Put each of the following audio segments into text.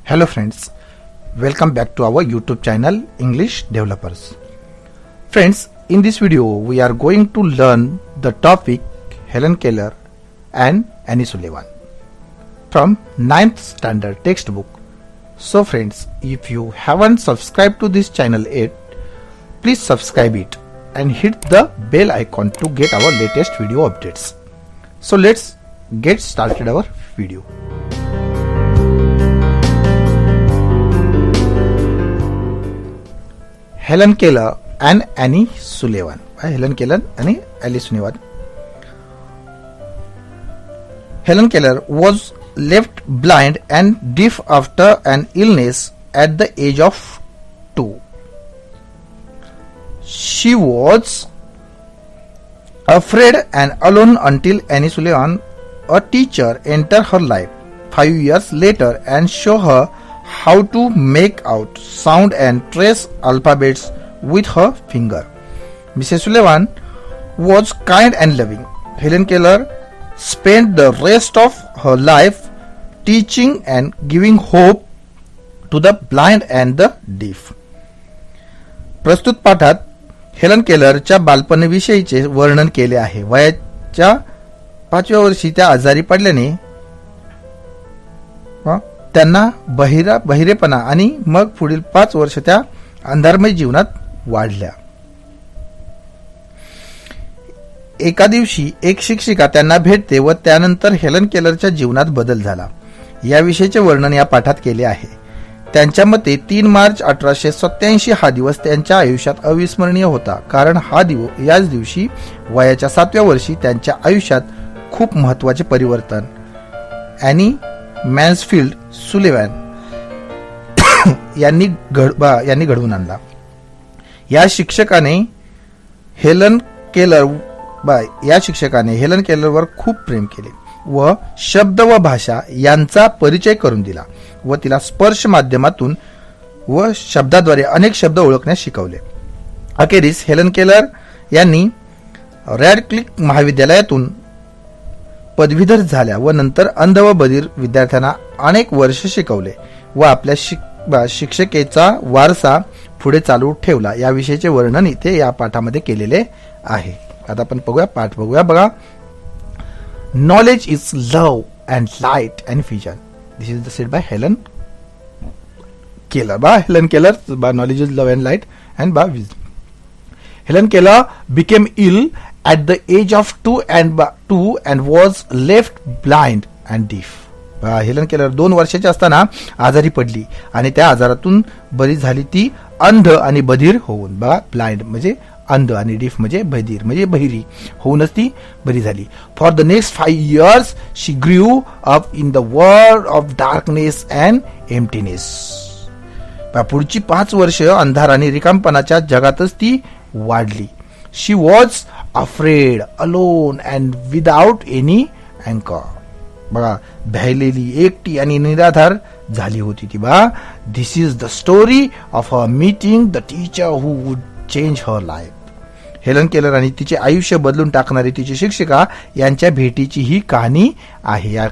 Hello friends, welcome back to our YouTube channel English Developers. Friends, in this video we are going to learn the topic Helen Keller and Annie Sullivan from 9th standard textbook. So friends, if you haven't subscribed to this channel yet, please subscribe it and hit the bell icon to get our latest video updates. So let's get started our video. Helen Keller and Annie Sullivan. Helen Keller and Annie Sullivan. Helen Keller was left blind and deaf after an illness at the age of 2. She was afraid and alone until Annie Sullivan, a teacher, entered her life 5 years later and showed her how to make out sound and trace alphabets with her finger. Mrs. Sullivan was kind and loving. Helen Keller spent the rest of her life teaching and giving hope to the blind and the deaf. प्रस्तुत पाठात Helen केलरच्या बालपणाविषयीचे वर्णन केले आहे. वयाच्या 5व्या वर्षी त्या आजारी पडल्याने त्यांना बहिरेपणा आणि मग पुढील 5 वर्ष त्या अंधारमय जीवनात वाढल्या. एका दिवशी एक शिक्षिका त्यांना भेटते व त्यानंतर हेलन केलरच्या जीवनात बदल झाला. याविषयीचे वर्णन या पाठात केले आहे. त्यांच्या मते 3 मार्च 1887 हा दिवस त्यांच्या आयुष्यात अविस्मरणीय होता, कारण याच दिवशी वयाच्या 7व्या वर्षी त्यांच्या आयुष्यात खूप महत्त्वाचे परिवर्तन ॲनी मॅन्सफील्ड सुलिव्हन यांनी घडवून आणला. या शिक्षकाने हेलन केलरवर खूप प्रेम केले व शब्द व भाषा यांचा परिचय करून दिला व तिला स्पर्श माध्यमातून व शब्दाद्वारे अनेक शब्द ओळखण्यास शिकवले. अखेरीस हेलन केलर यांनी रॅडक्लिफ महाविद्यालयातून पदवीधर झाल्या व नंतर अंध व बधिर विद्यार्थ्यांना अनेक वर्ष शिकवले व आपल्या शिक्षकेचा वारसा पुढे चालू ठेवला. याविषयीचे वर्णन इथे या पाठामध्ये केलेले आहे. आता आपण पाठ बघूया. बघा, knowledge is love and light and vision. This is the sed bye Helen Keller. Helen Keller knowledge is love and light and vision. Helen Keller became ill at the age of 2 and was left blind and deaf. Helen Keller 2 वर्षाची असताना आजारी पडली आणि त्या आजारातून बरी झाली. ती अंध आणि बधीर होऊन, ब्लाइंड म्हणजे अंध आणि डीफ म्हणजे बधीर म्हणजे बहिरी होऊनच ती बरी झाली. For the next 5 years she grew up in the world of darkness and emptiness. पुढची 5 वर्ष अंधार आणि रिकामपणाच्या जगातच ती वाढली. She was afraid, alone and without any अँकर. बघा, भयलेली, एकटी आणि निराधार झाली होती ती. This is the story of a meeting the teacher who would change her life. Helen Keller आणि तिचे आयुष्य बदलून टाकणारी तिची शिक्षिका यांच्या भेटीची ही कहाणी आहे. या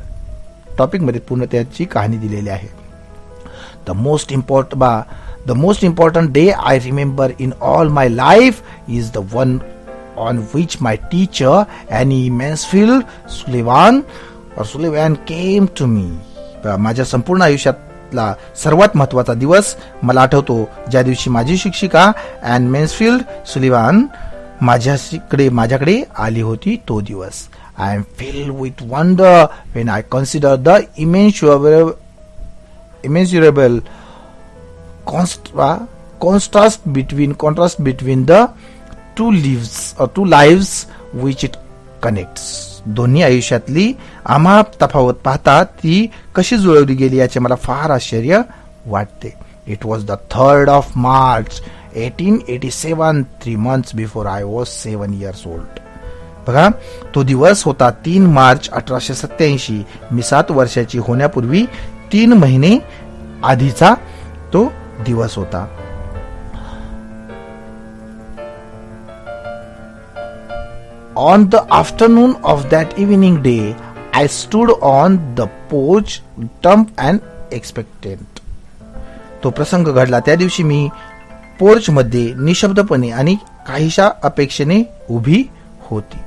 टॉपिक मध्ये पूर्ण त्याची कहाणी दिलेली आहे. The most important day I remember in all my life is the one on which my teacher Annie Mansfield Sullivan came to me. माझ्या संपूर्ण आयुष्यातला सर्वात महत्त्वाचा दिवस मला आठवतो, ज्या दिवशी माझी शिक्षिका ॲन मेन्सफील्ड सुलिव्हन माझ्याकडे आली होती. तो दिवस. I am filled with wonder when I consider the immeasurable contrast between the two lives which it connects. दोन्ही आयुष्यातली आम्हा तफावत पाहता ती कशी जुळवली गेली याचे मला फार आश्चर्य वाटते. It was the 3rd of March 1887, 3 months before I was 7 years old. बघा, तो दिवस होता 3 मार्च 1887. मी 7 वर्षाची होण्यापूर्वी 3 महिने आधीचा तो दिवस होता. On the afternoon of that evening day, I stood on the porch, dumb and expectant. तो प्रसंग घडला त्या दिवशी मी पोर्चमध्ये निशब्दपणे आणि काहीशा अपेक्षेने उभी होती.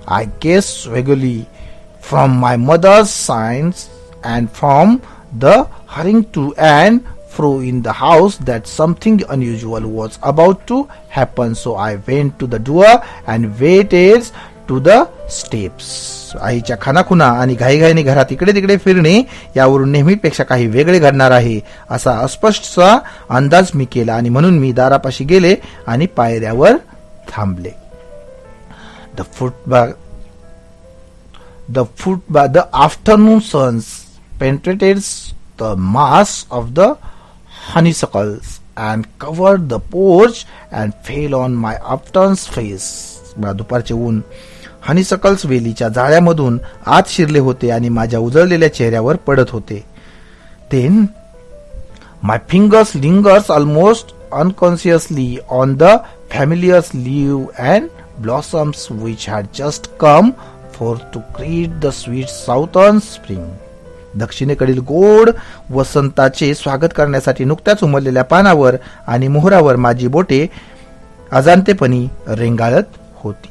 I guessed vaguely from my mother's signs and from the hurrying to and fro in the house that something unusual was about to happen, so I went to the door and waited to the steps. आईच्या खानाखुना आणि घाईघाईने घरात इकडे तिकडे फिरणे यावरून नेहमीपेक्षा काही वेगळे घडणार आहे असा अस्पष्टसा अंदाज मी केला आणि म्हणून मी दारापाशी गेले आणि पायऱ्यावर थांबले. The afternoon sun penetrated the mass of the honeysuckles and covered the porch and fell on my upturned face. दुपारचे ऊन हनीसकल्स वेलीच्या जाळ्यामधून आत शिरले होते आणि माझ्या उजळलेल्या चेहऱ्यावर पडत होते. Then my fingers lingered almost unconsciously on the familiar leaves and blossoms which had just come forth to greet the sweet southern spring. दक्षिणेकडील गोड वसंताचे स्वागत करण्यासाठी नुकत्याच उमललेल्या पानावर आणि मोहरावर माझी बोटे अजाणतेपणी रेंगाळत होती.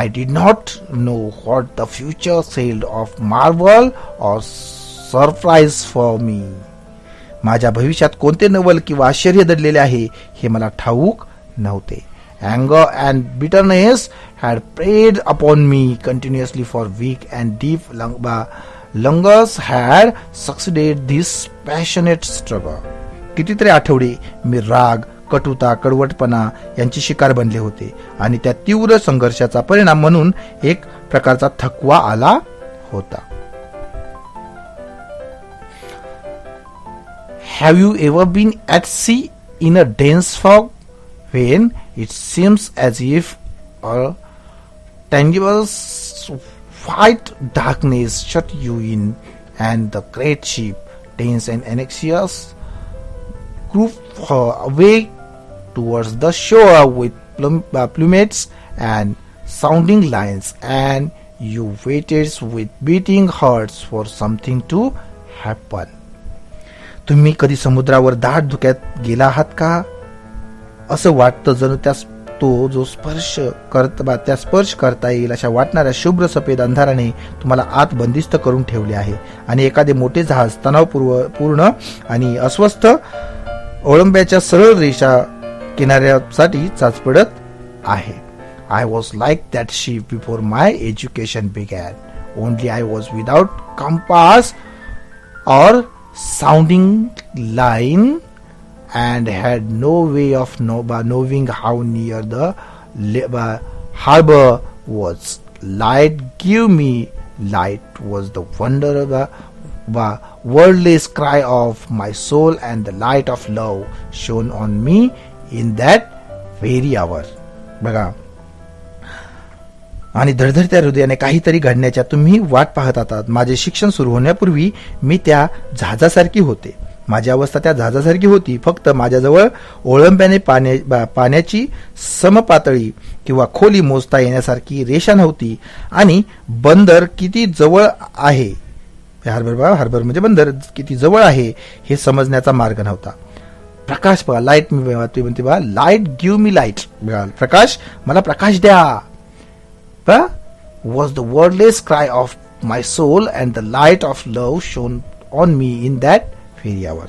I did not know what the future held of marvel or surprise for me. माझ्या भविष्यात कोणते नवल किंवा आश्चर्य दडलेले आहे हे मला ठाऊक नव्हते. Anger and bitterness had preyed upon me continuously for weeks, and deep longings had succeeded this passionate struggle. कितीतरी आठवडे मी राग, कटुता, कडवटपणा यांची शिकार बनले होते आणि त्या तीव्र संघर्षाचा परिणाम म्हणून एक प्रकारचा थकवा आला होता. Have you ever been at sea in a dense fog when it seems as if a tangible white darkness shut you in and the great ship, tense and anxious, grooved away towards the shore with plumage and sounding lines, and you waited with beating hearts for something to happen. तुम्ही कधी समुद्रावर दाट धुक्यात गेला आहात का? असं वाटतं जणू त्या स्पर्श करता येईल अशा वाटणाऱ्या शुभ्र सफेद अंधाराने तुम्हाला आत बंदिस्त करून ठेवले आहे आणि एखादे मोठे जहाज तणावपूर्ण आणि अस्वस्थ ओळंब्याच्या सरळ रेषा किनाऱ्यासाठी चाचपडत आहे. I was like that ship before my education began. Only I was without compass or sounding line and had no way of knowing how near the harbor was. Light give me light was the wonder of the wordless cry of my soul, and the light of love shone on me in that very hour. बघा, आणि धडधडत्या हृदयाने काहीतरी घडण्याच्या तुम्ही वाट पाहत आहात. माझे शिक्षण सुरू होण्यापूर्वी मी त्या जहाजासारखी होते. माझी अवस्था त्या जहाजासारखी होती. फक्त माझ्याजवळ ओळंब्याने पाण्याची समपातळी किंवा खोली मोजता येण्यासारखी रेषा नव्हती आणि बंदर किती जवळ आहे, हार्बर म्हणजे बंदर किती जवळ आहे हे समजण्याचा मार्ग नव्हता. प्रकाश बघा, लाईट मी म्हणते बघा, लाईट गिव्ह मी लाईट. प्रकाश, मला प्रकाश द्या. was the wordless cry of my soul, and the light of love shone on me in that very hour.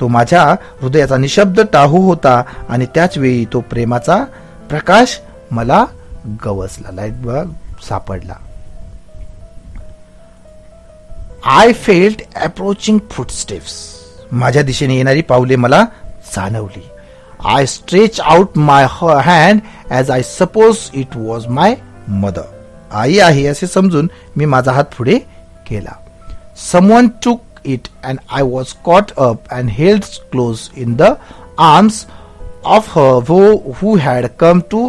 तो माझ्या हृदयाचा निशब्द टाहू होता आणि त्याच वेळी तो प्रेमाचा प्रकाश मला गवसला, लाईट सापडला. I felt approaching footsteps. माझ्या दिशेने येणारी पावले मला जाणवली. I stretched out my hand as I suppose it was my mother. आई आहे असे समजून मी माझा हात पुढे केला. Someone took it and I was caught up and held close in the arms of her who had come to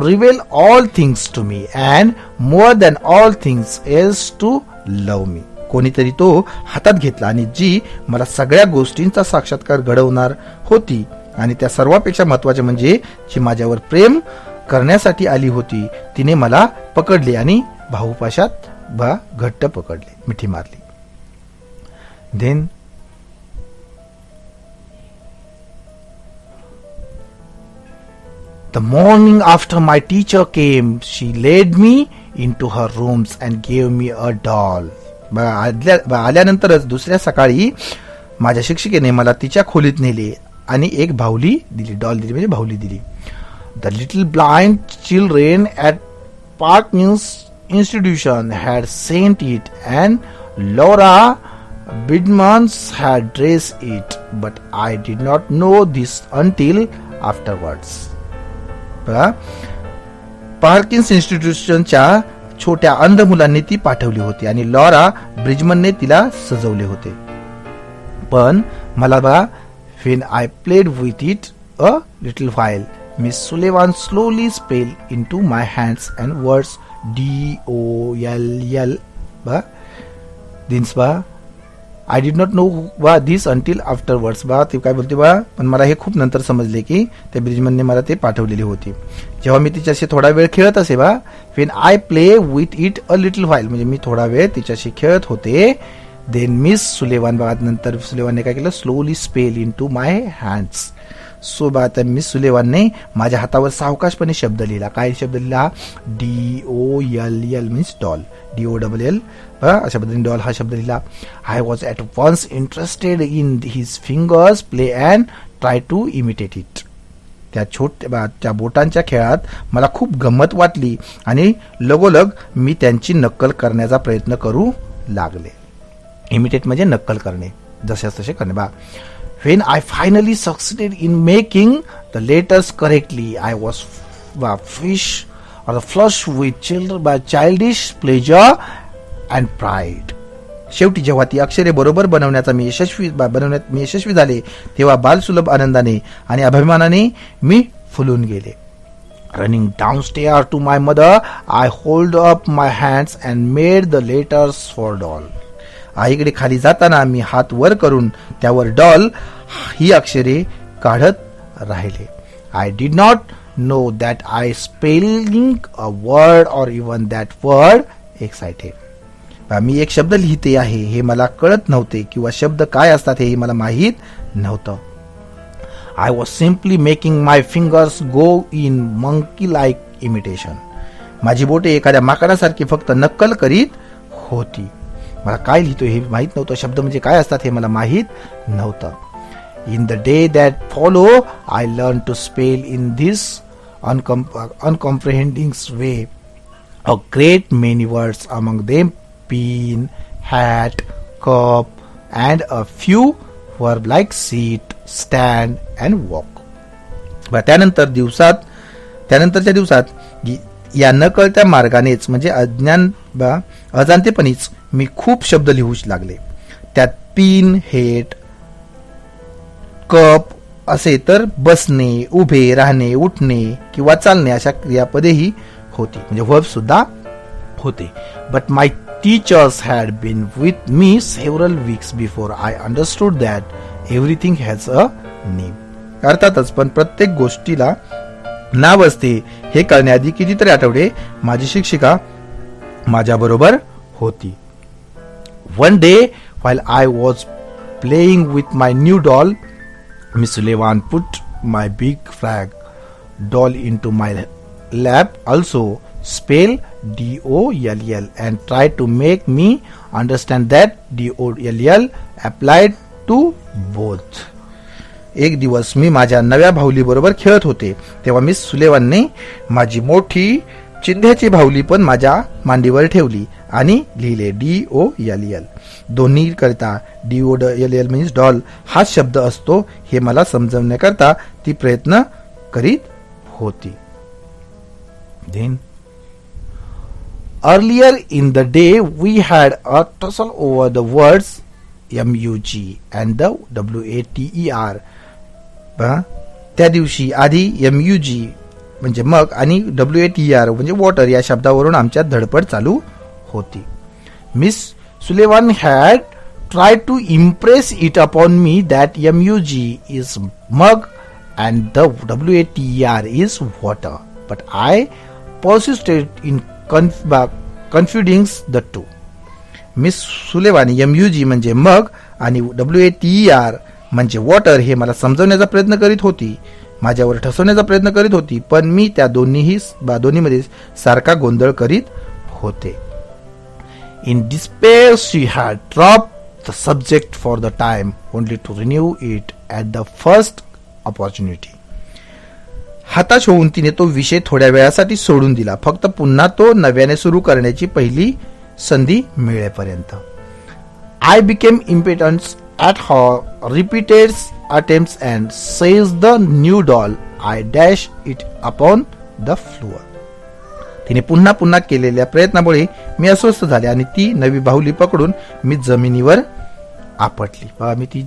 reveal all things to me and more than all things else to love me. कोणीतरी तो हातात घेतला आणि जी मला सगळ्या गोष्टींचा साक्षात्कार घडवणार होती आणि त्या सर्वापेक्षा महत्वाचे म्हणजे जी माझ्यावर प्रेम करण्यासाठी आली होती, तिने मला पकडले आणि भाऊपाशात घट्ट पकडले, मिठी मारली. Then The morning after my teacher came, she led me into her rooms and gave me a doll. आल्यानंतरच दुसऱ्या सकाळी माझ्या शिक्षिकेने मला तिच्या खोलीत नेले आणि एक बाहुली दिली, डॉल दिली म्हणजे बाहुली दिली. The little blind children at Parkins Institution had sent it and Laura Bidmans had dressed it, but I did not know this until afterwards. पार्किन्स इन्स्टिट्यूशनच्या छोट्या अंध मुलांनी ती पाठवली होती आणि लॉरा ब्रिजमनने तिला सजवले होते. पण मला बघा, when I played with it a little while, Miss Sullivan slowly spelled into my hands and words DOLL. I did not no this until afterwards. ते काय बोलते पण मला हे खूप नंतर समजले की त्या ब्रिजमनने मला ते पाठवलेली होती. जेव्हा मी तिच्याशी थोडा वेळ खेळत असे when I play with it a little while, म्हणजे मी थोडा वेळ तिच्याशी खेळत होते. देन मिस सुलेवान नंतर सुलेवानने काय केलं, slowly spell in to my hands. So Miss सुलेवानने माझ्या हातावर सावकाशपणे शब्द लिहिला. काय शब्द लिहिला, DOLL मीन्स डॉल, DOLL अशा पद्धतीने डॉल हा शब्द लिहिला. I was at once interested in his fingers play and try to imitate it. त्या बोटांच्या खेळात मला खूप गंमत वाटली आणि लगोलग मी त्यांची नक्कल करण्याचा प्रयत्न करू लागले. इमिटेट म्हणजे नक्कल करणे, जसे तसे करणे. When I finally succeeded in making the letters correctly, I was flushed with childish pleasure and pride. शेवटी जेव्हा ती अक्षरे बरोबर बनवण्यात मी यशस्वी झाले, तेव्हा बालसुलभ आनंदाने आणि अभिमानाने मी फुलून गेले. Running downstairs to my mother, I hold up my hands and made the letters for doll. आईकडे खाली जाताना मी हात वर करून त्यावर डॉल ही अक्षरे काढत राहिले. I did not know that I spelling a word or even that word excited. मी एक शब्द लिहिते आहे हे मला कळत नव्हते किंवा शब्द काय असतात हे मला माहीत नव्हतं. I was simply making my fingers go in monkey like imitation. माझी बोटे एखाद्या माकडासारखी फक्त नक्कल करीत होती. मला काय लिहितो हे माहीत नव्हतं, शब्द म्हणजे काय असतात हे मला माहीत नव्हतं. In the day that follow I learn to spell in this uncomprehending way a great many words, among them pin, hat, cup and a few verb like sit, stand and walk. त्यानंतरच्या दिवसात या नकळत्या मार्गानेच म्हणजे अजाणतेपणीच मी खूप शब्द लिहू लागले. त्यात pin, hate, cup असे तर बसणे, उभे राहणे, उठणे किंवा चालणे अशा क्रियापदेही होती, म्हणजे वर्ब सुद्धा होते. But my teachers had been with me several weeks before I understood that everything has a name. अर्थातच पण प्रत्येक गोष्टीला नाव असते हे कळण्याआधी कितीतरी आठवडे माझी शिक्षिका माझ्या बरोबर होती. One day, while I was playing with my new doll, Miss Sullivan put my big flag doll into my lap, also spell DOLL, and tried to make me understand that DOLL applied to both. एक दिवस मी माझ्या नव्या भाऊली बरोबर खेळत होते तेव्हा miss सुलेवानने माझी मोठी चिंध्याची भाऊली पण माझ्या मांडीवर ठेवली आणि लिहिले DOLL. दोन्ही करता DOLL मीन्स डॉल हा शब्द असतो हे मला समजवण्याकरता ती प्रयत्न करीत होती. Then earlier in the day we had a tussle over the words MUG and the WATER. त्या दिवशी आधी MUG म्हणजे मग आणि WATER म्हणजे वॉटर या शब्दावरून आमच्यात धडपड चालू होती. Miss Sullivan had try to impress it upon me that MUG is mug and the WATER is water, but I persisted in confusing the two. Miss Sullivan MUG म्हणजे मग आणि WATER म्हणजे वॉटर हे मला समजवण्याचा प्रयत्न करीत होती. माझ्यावर ठसवण्याचा प्रयत्न करीत होती, पण मी त्या दोन्हीमध्ये सारखा गोंधळ करीत होते. In despair she had dropped the subject for the time, only to renew it at the first opportunity. हताश होऊन तिने तो विषय थोड्या वेळासाठी सोडून दिला, फक्त पुन्हा तो नव्याने सुरू करण्याची पहिली संधी मिळेपर्यंत. I became impotent at her repeated attempts and seized the new doll. I dashed it upon the floor. तिने पुन्हा पुन्हा केलेल्या प्रयत्नामुळे मी अस्वस्थ झाले आणि ती नवी बाहुली पकडून मी जमिनीवर आपटली. मी ती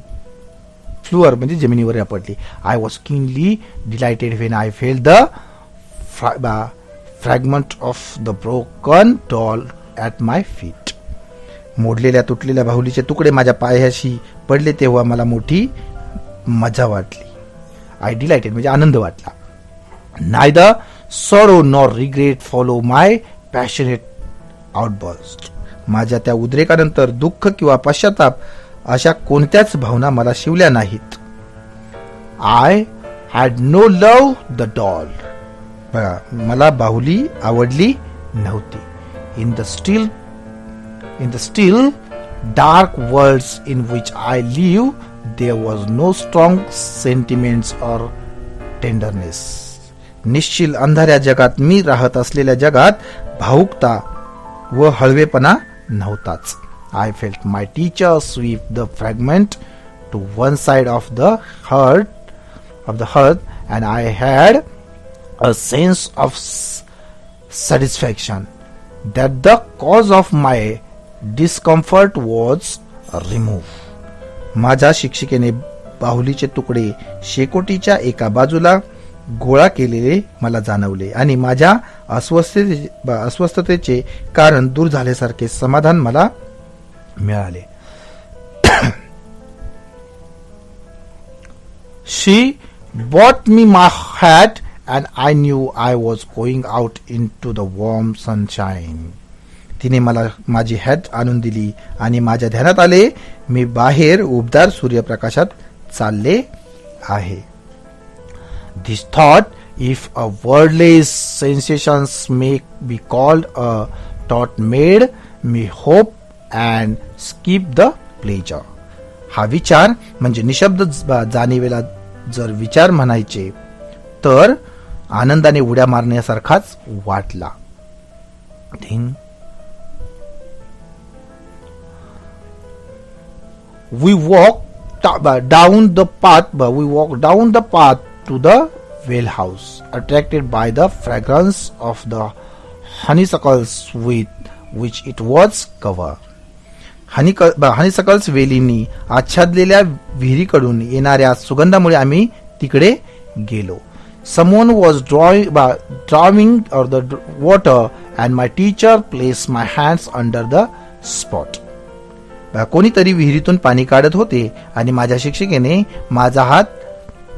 फ्लोअर म्हणजे जमिनीवर आपटली. I was keenly delighted when I fell the fragment of the broken doll at my feet. मोडलेल्या तुटलेल्या बाहुलीचे तुकडे माझ्या पायाशी पडले तेव्हा मला मोठी मजा वाटली. आय डिलाइटेड म्हणजे आनंद वाटला. Neither sorrow nor regret follow my passionate outburst. माझ्या त्या उद्रेकानंतर दुःख किंवा पश्चाताप अशा कोणत्याच भावना मला शिवल्या नाहीत. I had no love the doll. बघा, मला बाहुली आवडली नव्हती. In the still dark worlds in which I live, there was no strong sentiments or tenderness. निश्चिल अंधाऱ्या जगात मी राहत असलेल्या जगात भावुकता व हळवेपणा नव्हताच. I felt my teacher sweep the fragment to one side of the hurt and I had a sense of satisfaction that the cause of my discomfort was remove. माझ्या शिक्षिकेने बाहुलीचे तुकडे शेकोटीच्या एका बाजूला गोळा केलेले मला जाणवले आणि माझ्या अस्वस्थतेचे कारण दूर झाल्यासारखे समाधान मला मिळाले. She bought me my hat and I knew I was going out into the warm sunshine. तिने मला माझी हॅट आणून दिली आणि माझ्या ध्यानात आले मी बाहेर उबदार सूर्यप्रकाशात चालले आहे. This thought, if a wordless sensations may be called a thought, made me hope and skip the pleasure. हा विचार म्हणजे निशब्द जाणीवेला जर विचार म्हणायचे तर आनंदाने उड्या मारण्यासारखाच वाटला. We walked down the path to the well house, attracted by the fragrance of the honeysuckles with which it was covered. honeysuckles वेलींनी आच्छादलेल्या विहिरीकडून येणाऱ्या सुगंधामुळे आम्ही तिकडे गेलो. Someone was drawing the water and my teacher placed my hands under the spot. कोणीतरी विहिरीतून पाणी काढत होते आणि माझ्या शिक्षिकेने माझा हात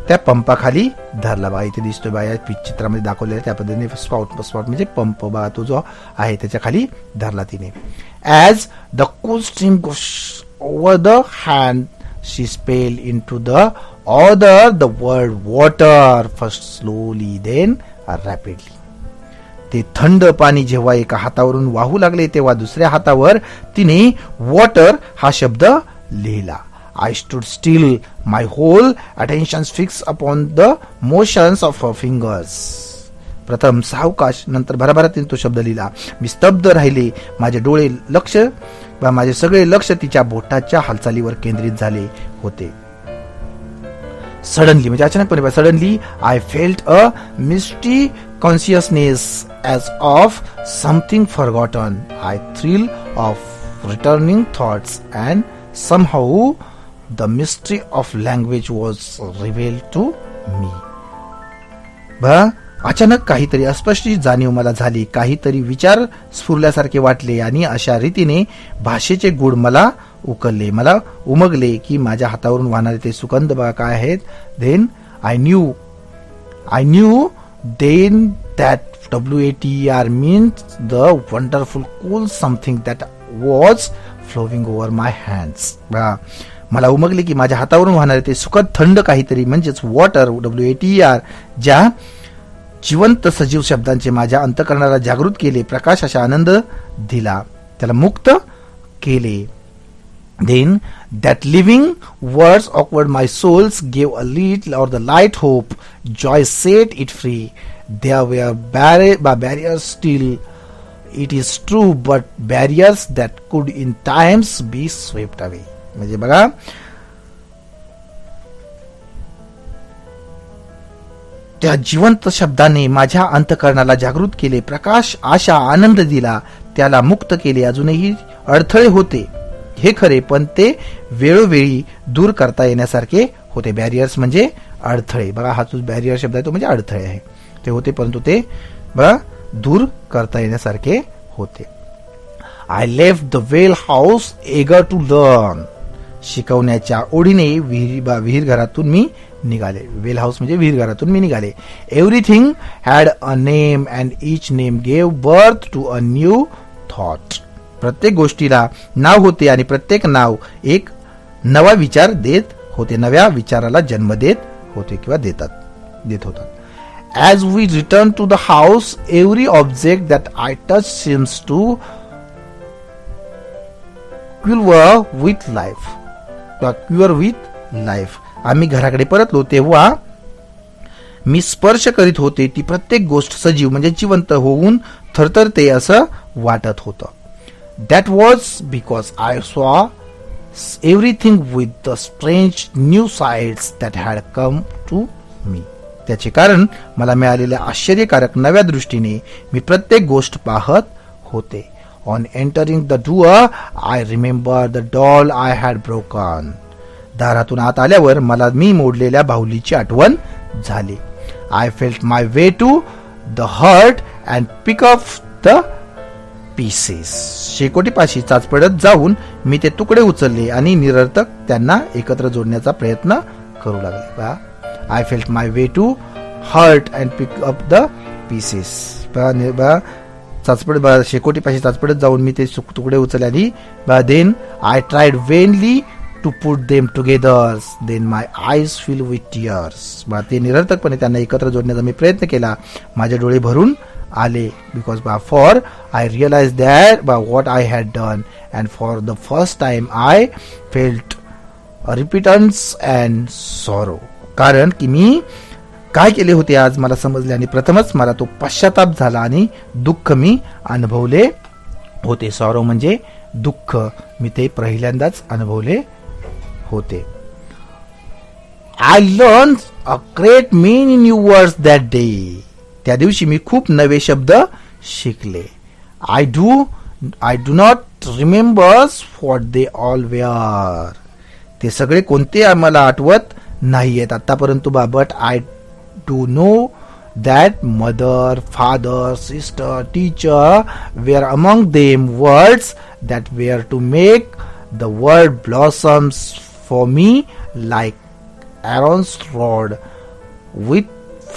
त्या पंपाखाली धरला. बा इथे दिसतोय बा या चित्रामध्ये दाखवलेल्या त्या पद्धतीने स्पॉट म्हणजे पंप बा तो जो आहे त्याच्या खाली धरला तिने. As the cool stream goes over the hand she spell in to the other the world water first slowly then rapidly. ते थंड पाणी जेव्हा एका हातावरून वाहू लागले तेव्हा दुसऱ्या हातावर तिने वॉटर हा शब्द लिहिला. I stood still, my whole attention fixed upon the motions of her fingers. प्रथम सावकाश नंतर भराभरातीने तो शब्द लिहिला. मी स्तब्ध राहिले. माझे सगळे लक्ष तिच्या बोटाच्या हालचालीवर केंद्रित झाले होते. सडनली म्हणजे अचानकपणे suddenly I felt a misty consciousness as of something forgotten. I thrill of returning thoughts and somehow the mystery of language was revealed to me. अचानक काहीतरी अस्पष्ट जाणीव मला झाली. काहीतरी विचार स्फुरल्यासारखे वाटले आणि अशा रीतीने भाषेचे गुण मला उमगले की माझ्या हातावरून वाहणारे ते सुगंध काय आहेत. Then I knew then that WATER means the wonderful cool something that was flowing over my hands. मला उमगले की माझ्या हातावरून वाहणारे ते सुखद थंड काहीतरी म्हणजेच वॉटर, WATER, ज्या जिवंत सजीव शब्दांचे माझ्या अंतःकरणाला जागृत केले, प्रकाशाचा आनंद दिला, त्याला मुक्त केले. Then that living words awkward my souls gave a little or the light hope. Joy set it free. There were barriers still. It is true, but barriers that could in times be swept away. म्हणजे बघा, त्या जिवंत शब्दाने माझ्या अंतःकरणाला जागृत केले, प्रकाश, आशा, आनंद दिला, त्याला मुक्त केले. अजूनही अडथळे होते हे खरे, पण ते वेळोवेळी दूर करता येण्यासारखे होते. बॅरियर्स म्हणजे अडथळे. बघा, हा जो बॅरियर शब्द आहे तो म्हणजे अडथळे आहे. ते होते, परंतु ते बघा दूर करता येण्यासारखे होते. I left the well house eager to learn. शिकवण्याच्या ओढीने विहीर घरातून मी निघाले. वेल हाऊस म्हणजे विहीर घरातून मी निघाले. Everything had a name and each name gave birth to a new thought. प्रत्येक गोष्टीला नाव होते आणि प्रत्येक नाव एक नवा विचार देत होते, नव्या विचाराला जन्म देत होते किंवा देत होतात. As we return to the house every object that I touch seems to cure with life. आम्ही घराकडे परतलो तेव्हा मी स्पर्श करीत होते ती प्रत्येक गोष्ट सजीव म्हणजे जिवंत होऊन थरथरते असं वाटत होतं. That was because I saw everything with the strange new sights that had come to me. त्याचे कारण मला मिळालेल्या आश्चर्यकारक नव्या दृष्टीने मी प्रत्येक गोष्ट पाहत होते. On entering the door, I remembered the doll I had broken. दारातून आत आल्यावर मला मी मोडलेल्या बाहुलीची आठवण झाली. I felt my way to the hut and pick up the pieces. शेकोटीपाशी चाचपडत जाऊन मी ते तुकडे उचलले आणि निरर्थक त्यांना एकत्र जोडण्याचा प्रयत्न करू लागले. I felt my way to hearth and pick up the pieces. शेकोटीपाशी चाचपडत जाऊन मी ते तुकडे उचलले आणि then I tried vainly to put them together. Then my eyes fill with tears. ते निरर्थकपणे त्यांना एकत्र जोडण्याचा मी प्रयत्न केला. माझे डोळे भरून आले. Because for I realise that what I had done, and for the first time I felt repentance and sorrow. कारण की मी काय केले होते आज मला समजले आणि प्रथमच मला तो पश्चाताप झाला आणि दुःख मी अनुभवले होते. सॉरो म्हणजे दुःख, मी ते पहिल्यांदाच अनुभवले होते. I learned a great many new words that day. त्या दिवशी मी खूप नवे शब्द शिकले. I do not remember what they all were. ते सगळे कोणते मला आठवत नाहीयेत आतापर्यंत, but I do know that mother, father, sister, teacher were among them words that were to make the world blossoms for me like Aaron's rod with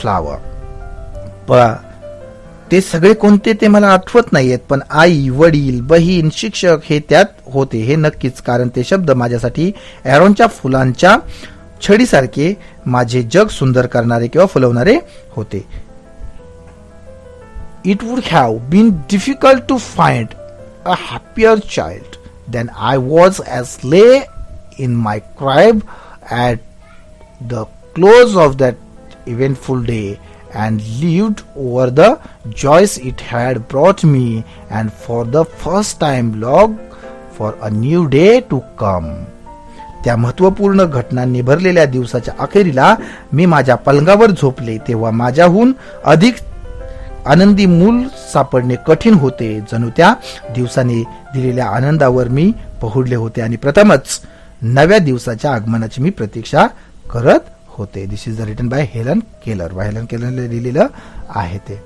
flower. ते सगळे कोणते ते मला आठवत नाहीयेत, पण आई, वडील, बहीण, शिक्षक हे त्यात होते हे नक्कीच, कारण ते शब्द माझ्यासाठी ॲरोनच्या फुलांच्या छडीसारखे माझे जग सुंदर करणारे किंवा फुलवणारे होते. It would have been difficult to find a happier child than I was as lay in my crib at the close of that eventful day and lived over the joys it had brought me, and for the first time longed for a new day to come. त्या महत्वपूर्ण घटनांनी भरलेल्या दिवसाच्या अखेरीला मी माझ्या पलंगावर झोपले तेव्हा माझ्याहून अधिक आनंदी मूल सापडणे कठीण होते. जणू त्या दिवसाने दिलेल्या आनंदावर मी पहुडले होते आणि प्रथमच नव्या दिवसाच्या आगमनाची मी प्रतीक्षा करत होते. This is the written by Helen Keller. Helen केलरने लिहिलेलं आहे ते.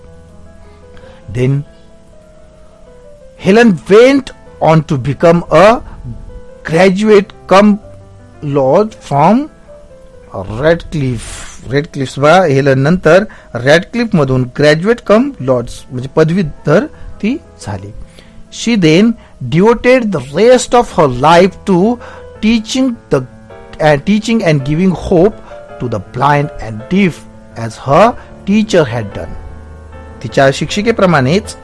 Then Helen went on to become a graduate cum laude from Radcliffe. Helen नंतर रेडक्लिफ मधून ग्रॅज्युएट कम लॉर्ड्स म्हणजे पदवीधर ती झाली. She then devoted the rest of her life to teaching and giving hope to the blind and deaf as her teacher had done. तिच्या शिक्षिकेप्रमाणेच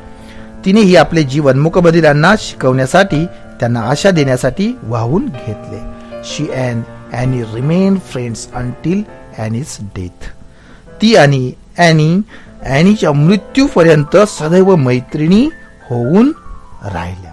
तिने ही आपले जीवन मूकबधिरांना शिकवण्यासाठी, त्यांना आशा देण्यासाठी वाहून घेतले. She and Annie remained friends until Annie's death. ती आणि ॲनीच्या मृत्यूपर्यंत सदैव मैत्रिणी होऊन राहिल्या.